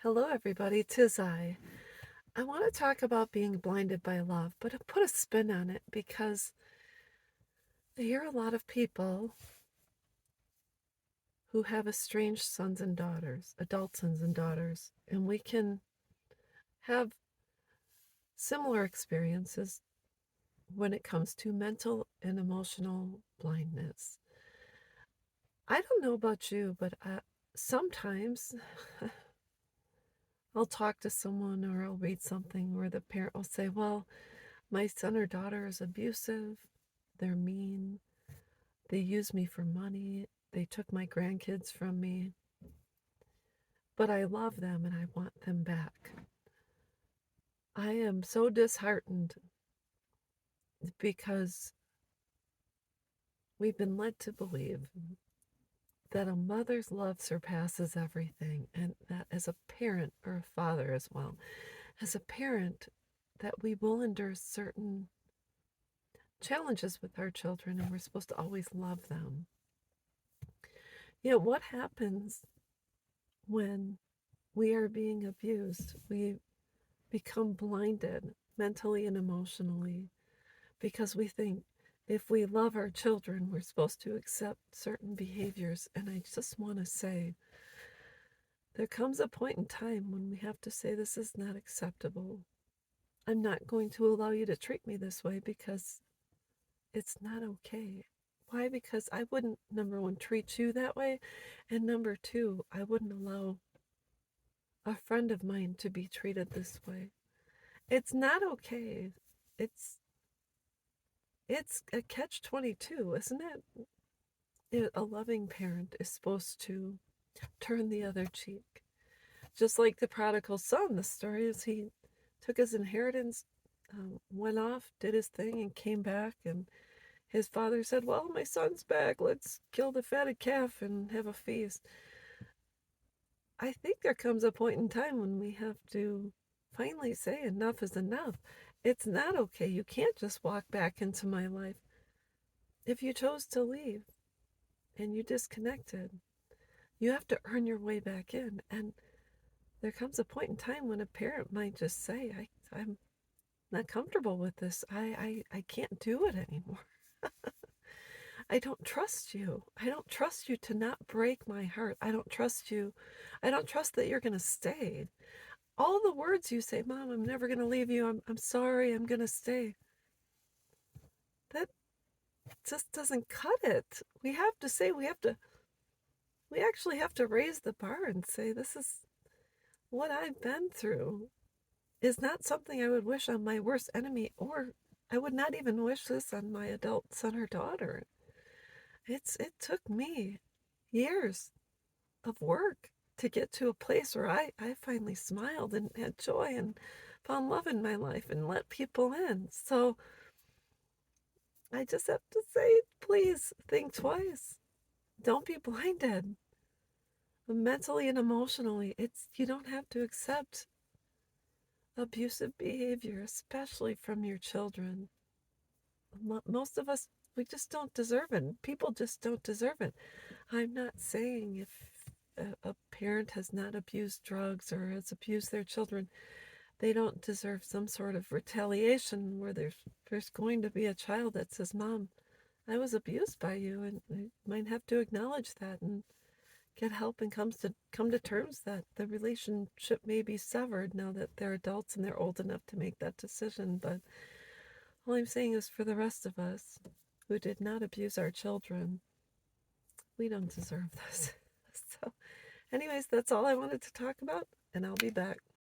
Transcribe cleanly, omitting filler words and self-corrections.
Hello, everybody. 'Tis I. I want to talk about being blinded by love, but I put a spin on it because I hear a lot of people who have estranged sons and daughters, adult sons and daughters, and we can have similar experiences when it comes to mental and emotional blindness. I don't know about you, but sometimes I'll talk to someone or I'll read something where the parent will say, well, my son or daughter is abusive, they're mean, they use me for money, they took my grandkids from me, but I love them and I want them back. I am so disheartened because we've been led to believe that a mother's love surpasses everything, and that as a parent, or a father as well, as a parent, that we will endure certain challenges with our children and we're supposed to always love them. Yet what happens when we are being abused? We become blinded mentally and emotionally because we think if we love our children, we're supposed to accept certain behaviors. And I just want to say, there comes a point in time when we have to say, this is not acceptable. I'm not going to allow you to treat me this way because it's not okay. Why? Because I wouldn't, number one, treat you that way. And number two, I wouldn't allow a friend of mine to be treated this way. It's not okay. It's it's a catch-22, isn't it? A loving parent is supposed to turn the other cheek. Just like the prodigal son, the story is he took his inheritance, went off, did his thing, and came back. And his father said, well, my son's back. Let's kill the fatted calf and have a feast. I think there comes a point in time when we have to finally say enough is enough. It's not okay. You can't just walk back into my life. If you chose to leave and you disconnected, you have to earn your way back in. And there comes a point in time when a parent might just say, I'm not comfortable with this. I can't do it anymore. I don't trust you. I don't trust you to not break my heart. I don't trust you. I don't trust that you're going to stay. All the words you say, Mom, I'm never going to leave you. I'm sorry. I'm going to stay. That just doesn't cut it. We have to say, we actually have to raise the bar and say, this is what I've been through is not something I would wish on my worst enemy, or I would not even wish this on my adult son or daughter. It took me years of work to get to a place where I finally smiled and had joy and found love in my life and let people in. So I just have to say, please think twice. Don't be blinded. Mentally and emotionally, you don't have to accept abusive behavior, especially from your children. Most of us, we just don't deserve it. People just don't deserve it. I'm not saying if a parent has not abused drugs or has abused their children, they don't deserve some sort of retaliation where there's going to be a child that says, Mom, I was abused by you, and they might have to acknowledge that and get help and come to terms that the relationship may be severed now that they're adults and they're old enough to make that decision. But all I'm saying is, for the rest of us who did not abuse our children, we don't deserve this. So anyways, that's all I wanted to talk about, and I'll be back.